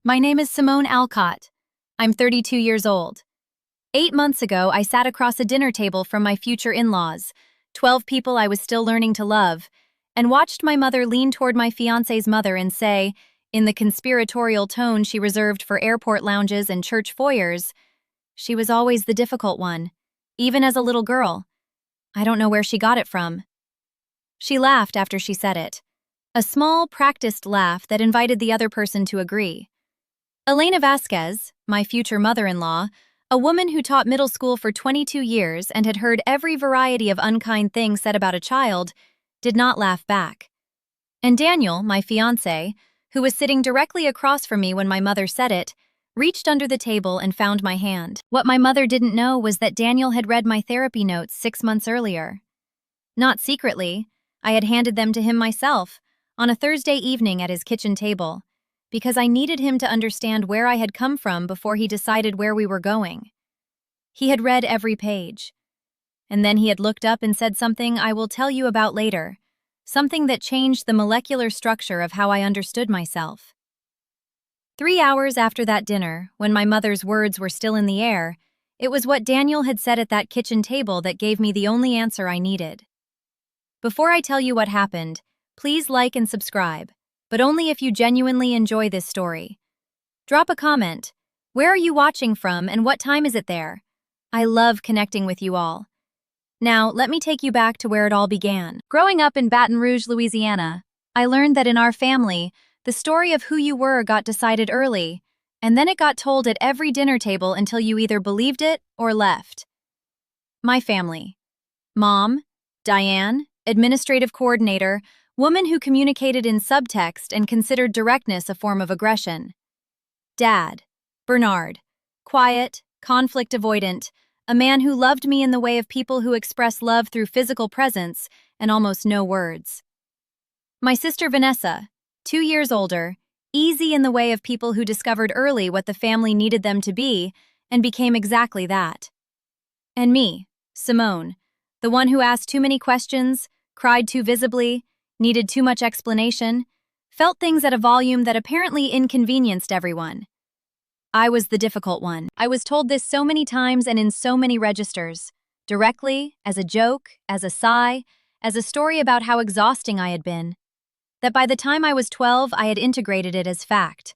My name is Simone Alcott. I'm 32 years old. 8 months ago, I sat across a dinner table from my future in-laws, 12 people I was still learning to love, and watched my mother lean toward my fiancé's mother and say, in the conspiratorial tone she reserved for airport lounges and church foyers, she was always the difficult one, even as a little girl. I don't know where she got it from. She laughed after she said it. A small, practiced laugh that invited the other person to agree. Elena Vasquez, my future mother-in-law, a woman who taught middle school for 22 years and had heard every variety of unkind things said about a child, did not laugh back. And Daniel, my fiancé, who was sitting directly across from me when my mother said it, reached under the table and found my hand. What my mother didn't know was that Daniel had read my therapy notes 6 months earlier. Not secretly, I had handed them to him myself, on a Thursday evening at his kitchen table, because I needed him to understand where I had come from before he decided where we were going. He had read every page. And then he had looked up and said something I will tell you about later, something that changed the molecular structure of how I understood myself. 3 hours after that dinner, when my mother's words were still in the air, it was what Daniel had said at that kitchen table that gave me the only answer I needed. Before I tell you what happened, please like and subscribe, but only if you genuinely enjoy this story. Drop a comment. Where are you watching from and what time is it there? I love connecting with you all. Now, let me take you back to where it all began. Growing up in Baton Rouge, Louisiana, I learned that in our family, the story of who you were got decided early, and then it got told at every dinner table until you either believed it or left. My family. Mom, Diane, administrative coordinator, woman who communicated in subtext and considered directness a form of aggression. Dad, Bernard, quiet, conflict avoidant, a man who loved me in the way of people who express love through physical presence and almost no words. My sister Vanessa, 2 years older, easy in the way of people who discovered early what the family needed them to be and became exactly that. And me, Simone, the one who asked too many questions, cried too visibly, needed too much explanation, felt things at a volume that apparently inconvenienced everyone. I was the difficult one. I was told this so many times and in so many registers, directly, as a joke, as a sigh, as a story about how exhausting I had been, that by the time I was 12, I had integrated it as fact.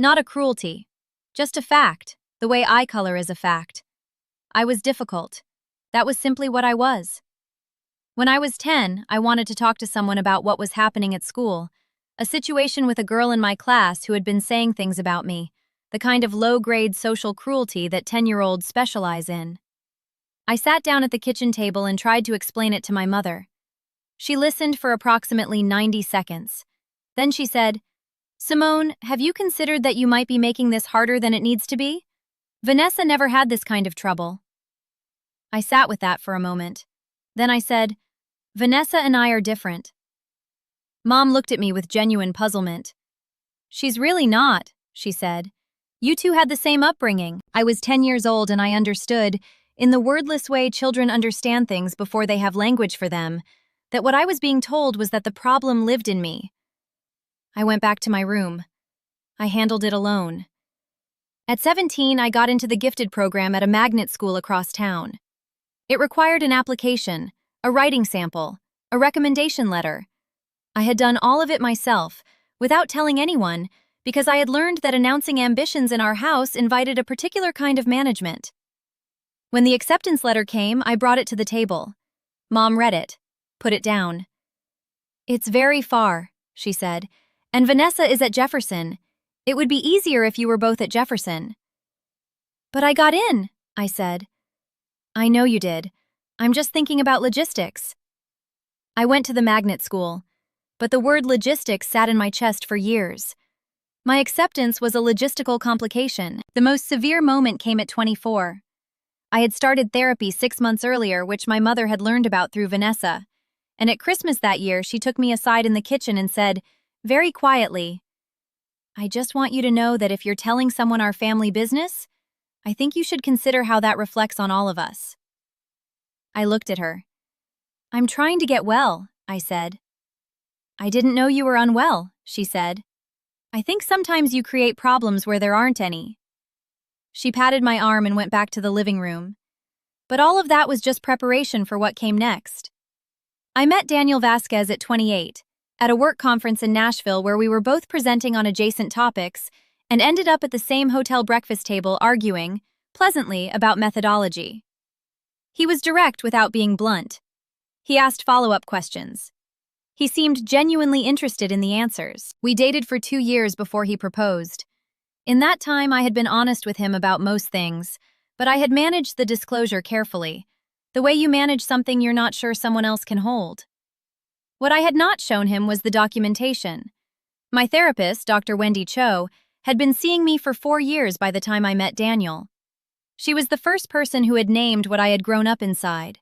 Not a cruelty, just a fact, the way eye color is a fact. I was difficult. That was simply what I was. When I was 10, I wanted to talk to someone about what was happening at school, a situation with a girl in my class who had been saying things about me, the kind of low-grade social cruelty that 10-year-olds specialize in. I sat down at the kitchen table and tried to explain it to my mother. She listened for approximately 90 seconds. Then she said, "Simone, have you considered that you might be making this harder than it needs to be? Vanessa never had this kind of trouble." I sat with that for a moment. Then I said, "Vanessa and I are different." Mom looked at me with genuine puzzlement. "She's really not," she said. "You two had the same upbringing." I was 10 years old and I understood, in the wordless way children understand things before they have language for them, that what I was being told was that the problem lived in me. I went back to my room. I handled it alone. At 17, I got into the gifted program at a magnet school across town. It required an application, a writing sample, a recommendation letter. I had done all of it myself, without telling anyone, because I had learned that announcing ambitions in our house invited a particular kind of management. When the acceptance letter came, I brought it to the table. Mom read it, put it down. "It's very far," she said, "and Vanessa is at Jefferson. It would be easier if you were both at Jefferson." "But I got in," I said. "I know you did. I'm just thinking about logistics." I went to the magnet school, but the word logistics sat in my chest for years. My acceptance was a logistical complication. The most severe moment came at 24. I had started therapy 6 months earlier, which my mother had learned about through Vanessa. And at Christmas that year, she took me aside in the kitchen and said, very quietly, "I just want you to know that if you're telling someone our family business, I think you should consider how that reflects on all of us." I looked at her. "I'm trying to get well," I said. "I didn't know you were unwell," she said. I think sometimes you create problems where there aren't any. She patted my arm and went back to the living room. But all of that was just preparation for what came next. I met Daniel Vasquez at 28, at a work conference in Nashville where we were both presenting on adjacent topics and ended up at the same hotel breakfast table arguing, pleasantly, about methodology. He was direct without being blunt. He asked follow-up questions. He seemed genuinely interested in the answers. We dated for 2 years before he proposed. In that time, I had been honest with him about most things, but I had managed the disclosure carefully, the way you manage something you're not sure someone else can hold. What I had not shown him was the documentation. My therapist, Dr. Wendy Cho, had been seeing me for 4 years by the time I met Daniel. She was the first person who had named what I had grown up inside: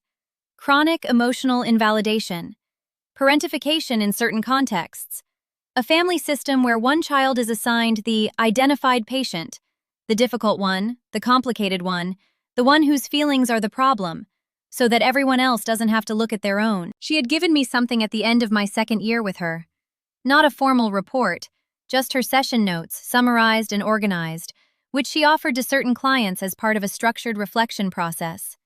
chronic emotional invalidation, parentification in certain contexts, a family system where one child is assigned the identified patient, the difficult one, the complicated one, the one whose feelings are the problem, so that everyone else doesn't have to look at their own. She had given me something at the end of my 2nd year with her. Not a formal report, just her session notes, summarized and organized, which she offered to certain clients as part of a structured reflection process.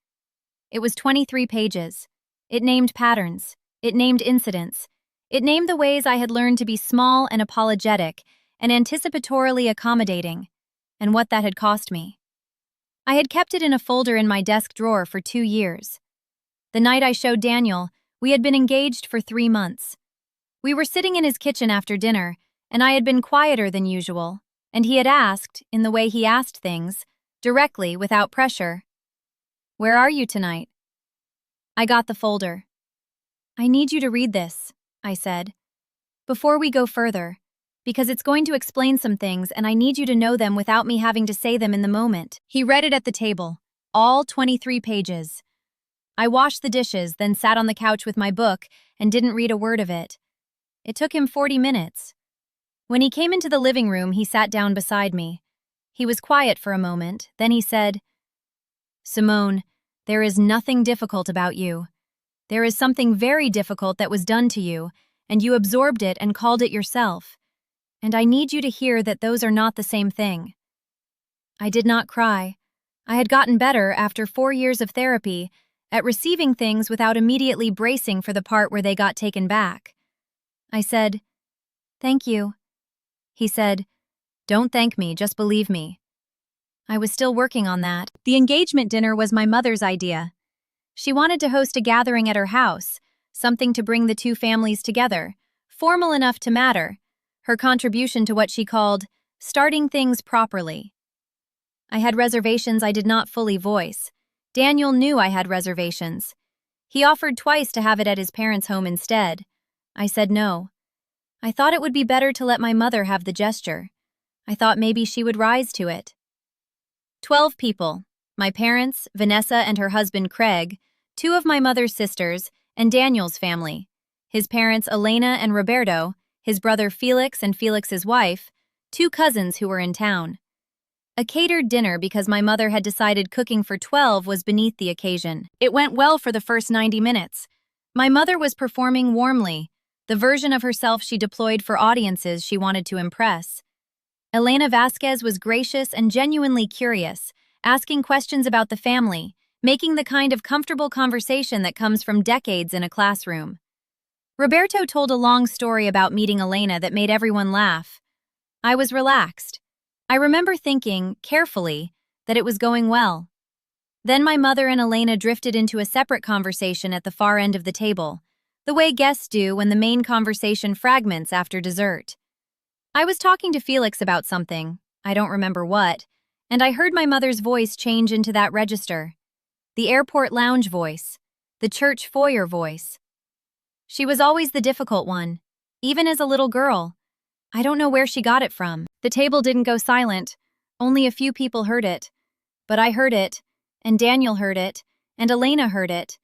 It was 23 pages. It named patterns. It named incidents. It named the ways I had learned to be small and apologetic and anticipatorily accommodating, and what that had cost me. I had kept it in a folder in my desk drawer for 2 years. The night I showed Daniel, we had been engaged for 3 months. We were sitting in his kitchen after dinner, and I had been quieter than usual, and he had asked, in the way he asked things, directly, without pressure, "Where are you tonight?" I got the folder. "I need you to read this," I said, "before we go further, because it's going to explain some things and I need you to know them without me having to say them in the moment." He read it at the table, all 23 pages. I washed the dishes, then sat on the couch with my book and didn't read a word of it. It took him 40 minutes. When he came into the living room, he sat down beside me. He was quiet for a moment, then he said, "Simone, there is nothing difficult about you. There is something very difficult that was done to you, and you absorbed it and called it yourself. And I need you to hear that those are not the same thing." I did not cry. I had gotten better, after 4 years of therapy, at receiving things without immediately bracing for the part where they got taken back. I said, "Thank you." He said, "Don't thank me, just believe me." I was still working on that. The engagement dinner was my mother's idea. She wanted to host a gathering at her house, something to bring the two families together, formal enough to matter, her contribution to what she called starting things properly. I had reservations I did not fully voice. Daniel knew I had reservations. He offered twice to have it at his parents' home instead. I said no. I thought it would be better to let my mother have the gesture. I thought maybe she would rise to it. 12 people. My parents, Vanessa and her husband Craig, 2 of my mother's sisters, and Daniel's family. His parents Elena and Roberto, his brother Felix and Felix's wife, 2 cousins who were in town. A catered dinner because my mother had decided cooking for 12 was beneath the occasion. It went well for the first 90 minutes. My mother was performing warmly, the version of herself she deployed for audiences she wanted to impress. Elena Vasquez was gracious and genuinely curious, asking questions about the family, making the kind of comfortable conversation that comes from decades in a classroom. Roberto told a long story about meeting Elena that made everyone laugh. I was relaxed. I remember thinking, carefully, that it was going well. Then my mother and Elena drifted into a separate conversation at the far end of the table, the way guests do when the main conversation fragments after dessert. I was talking to Felix about something, I don't remember what, and I heard my mother's voice change into that register. The airport lounge voice, the church foyer voice. She was always the difficult one, even as a little girl. I don't know where she got it from. The table didn't go silent. Only a few people heard it. But I heard it, and Daniel heard it, and Elena heard it.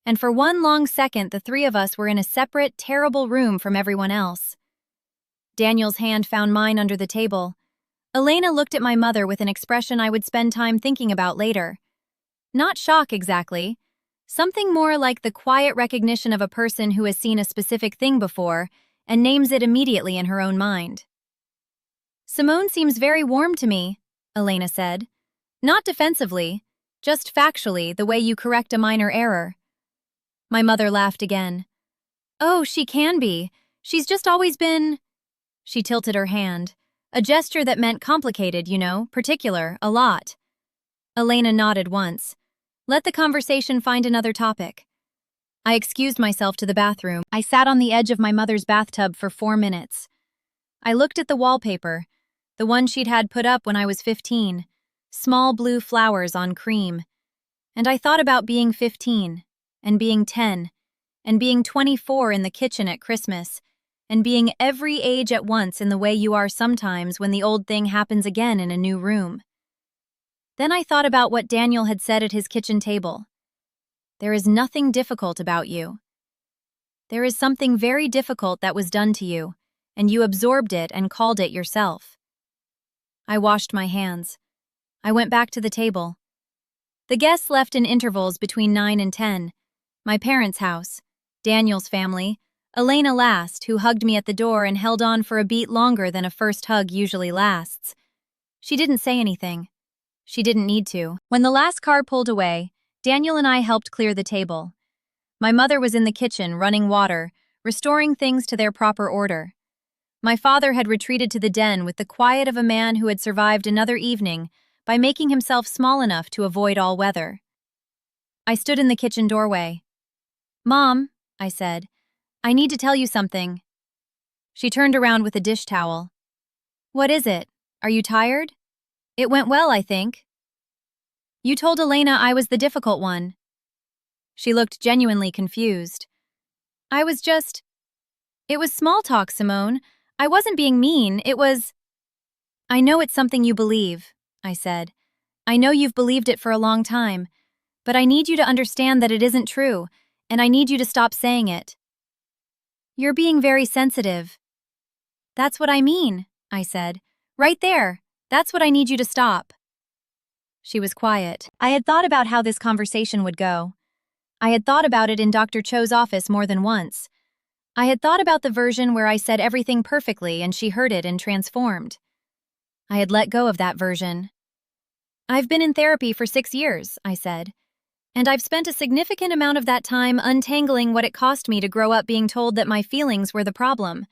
And for one long second, the 3 of us were in a separate, terrible room from everyone else. Daniel's hand found mine under the table. Elena looked at my mother with an expression I would spend time thinking about later. Not shock exactly. Something more like the quiet recognition of a person who has seen a specific thing before and names it immediately in her own mind. Simone seems very warm to me, Elena said. Not defensively, just factually, the way you correct a minor error. My mother laughed again. Oh, she can be. She's just always been… She tilted her hand. A gesture that meant complicated, particular, a lot. Elena nodded once. Let the conversation find another topic. I excused myself to the bathroom. I sat on the edge of my mother's bathtub for 4 minutes. I looked at the wallpaper, the one she'd had put up when I was 15, small blue flowers on cream. And I thought about being 15, and being 10, and being 24 in the kitchen at Christmas, and being every age at once in the way you are sometimes when the old thing happens again in a new room. Then I thought about what Daniel had said at his kitchen table. There is nothing difficult about you. There is something very difficult that was done to you, and you absorbed it and called it yourself. I washed my hands. I went back to the table. The guests left in intervals between 9 and 10. My parents' house, Daniel's family, Elena last, who hugged me at the door and held on for a beat longer than a first hug usually lasts. She didn't say anything. She didn't need to. When the last car pulled away, Daniel and I helped clear the table. My mother was in the kitchen, running water, restoring things to their proper order. My father had retreated to the den with the quiet of a man who had survived another evening by making himself small enough to avoid all weather. I stood in the kitchen doorway. Mom, I said, I need to tell you something. She turned around with a dish towel. What is it? Are you tired? It went well, I think. You told Elena I was the difficult one. She looked genuinely confused. It was small talk, Simone. I wasn't being mean, it was… I know it's something you believe, I said. I know you've believed it for a long time, but I need you to understand that it isn't true, and I need you to stop saying it. You're being very sensitive. That's what I mean, I said. Right there. That's what I need you to stop. She was quiet. I had thought about how this conversation would go. I had thought about it in Dr. Cho's office more than once. I had thought about the version where I said everything perfectly and she heard it and transformed. I had let go of that version. I've been in therapy for 6 years, I said, and I've spent a significant amount of that time untangling what it cost me to grow up being told that my feelings were the problem.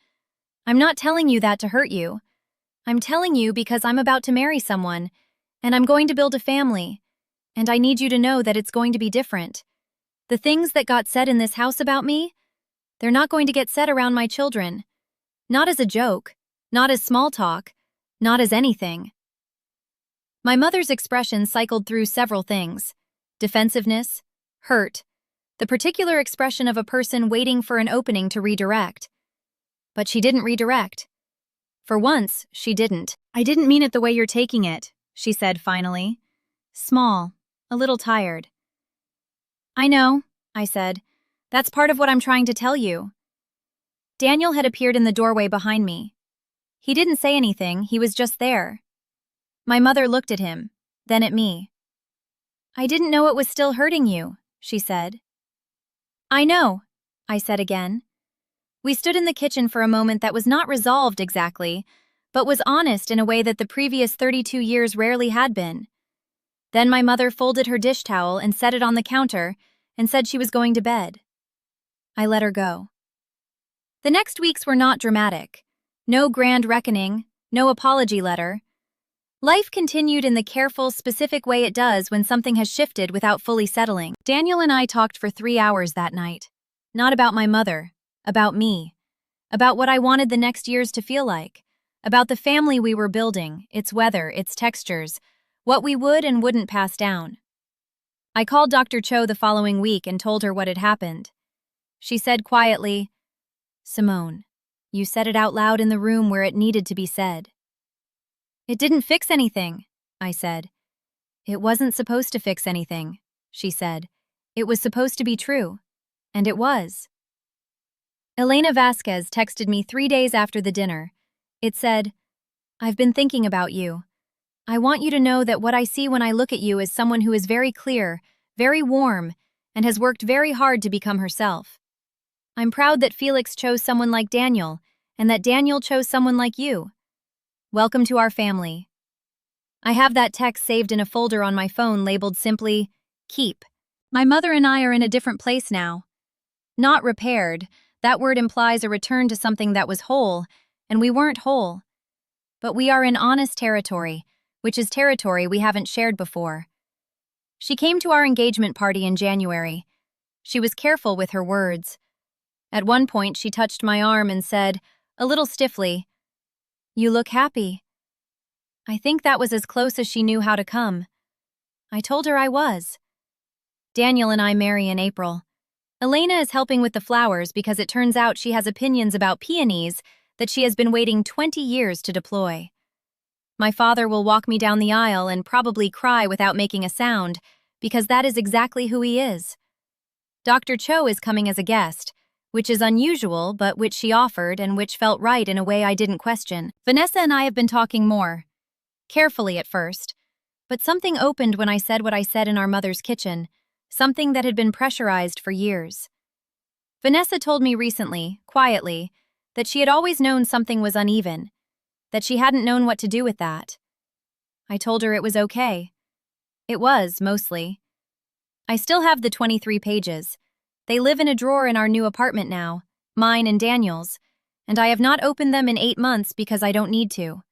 I'm not telling you that to hurt you. I'm telling you because I'm about to marry someone, and I'm going to build a family, and I need you to know that it's going to be different. The things that got said in this house about me, they're not going to get said around my children. Not as a joke, not as small talk, not as anything. My mother's expression cycled through several things: defensiveness, hurt, the particular expression of a person waiting for an opening to redirect. But she didn't redirect. For once, she didn't. I didn't mean it the way you're taking it, she said finally. Small, a little tired. I know, I said. That's part of what I'm trying to tell you. Daniel had appeared in the doorway behind me. He didn't say anything, he was just there. My mother looked at him, then at me. I didn't know it was still hurting you, she said. I know, I said again. We stood in the kitchen for a moment that was not resolved exactly, but was honest in a way that the previous 32 years rarely had been. Then my mother folded her dish towel and set it on the counter and said she was going to bed. I let her go. The next weeks were not dramatic. No grand reckoning, no apology letter. Life continued in the careful, specific way it does when something has shifted without fully settling. Daniel and I talked for 3 hours that night. Not about my mother, about me, about what I wanted the next years to feel like, about the family we were building, its weather, its textures, what we would and wouldn't pass down. I called Dr. Cho the following week and told her what had happened. She said quietly, Simone, you said it out loud in the room where it needed to be said. It didn't fix anything, I said. It wasn't supposed to fix anything, she said. It was supposed to be true. And it was. Elena Vasquez texted me 3 days after the dinner. It said, I've been thinking about you. I want you to know that what I see when I look at you is someone who is very clear, very warm, and has worked very hard to become herself. I'm proud that Felix chose someone like Daniel, and that Daniel chose someone like you. Welcome to our family. I have that text saved in a folder on my phone labeled simply, Keep. My mother and I are in a different place now. Not repaired. That word implies a return to something that was whole, and we weren't whole. But we are in honest territory, which is territory we haven't shared before. She came to our engagement party in January. She was careful with her words. At one point, she touched my arm and said, a little stiffly, "You look happy." I think that was as close as she knew how to come. I told her I was. Daniel and I marry in April. Elena is helping with the flowers because it turns out she has opinions about peonies that she has been waiting 20 years to deploy. My father will walk me down the aisle and probably cry without making a sound, because that is exactly who he is. Dr. Cho is coming as a guest, which is unusual, but which she offered and which felt right in a way I didn't question. Vanessa and I have been talking more. Carefully at first. But something opened when I said what I said in our mother's kitchen, something that had been pressurized for years. Vanessa told me recently, quietly, that she had always known something was uneven, that she hadn't known what to do with that. I told her it was okay. It was, mostly. I still have the 23 pages. They live in a drawer in our new apartment now, mine and Daniel's, and I have not opened them in 8 months because I don't need to.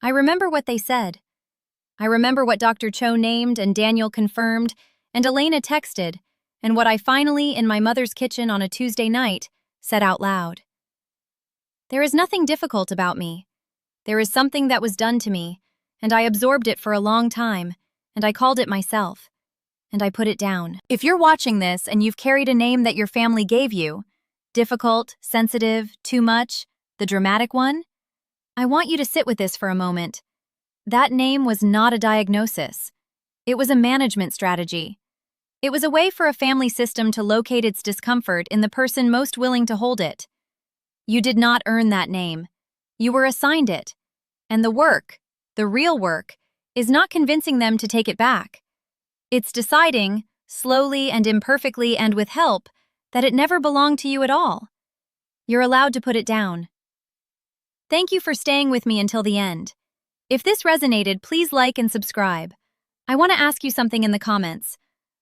I remember what they said. I remember what Dr. Cho named and Daniel confirmed, and Elena texted, and what I finally, in my mother's kitchen on a Tuesday night, said out loud. There is nothing difficult about me. There is something that was done to me, and I absorbed it for a long time, and I called it myself, and I put it down. If you're watching this and you've carried a name that your family gave you, difficult, sensitive, too much, the dramatic one, I want you to sit with this for a moment. That name was not a diagnosis. It was a management strategy. It was a way for a family system to locate its discomfort in the person most willing to hold it. You did not earn that name. You were assigned it. And the work, the real work, is not convincing them to take it back. It's deciding, slowly and imperfectly and with help, that it never belonged to you at all. You're allowed to put it down. Thank you for staying with me until the end. If this resonated, please like and subscribe. I want to ask you something in the comments.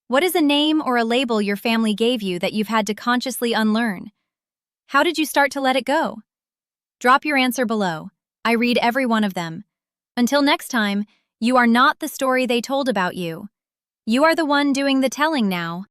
What is a name or a label your family gave you that you've had to consciously unlearn? How did you start to let it go? Drop your answer below. I read every one of them. Until next time, you are not the story they told about you. You are the one doing the telling now.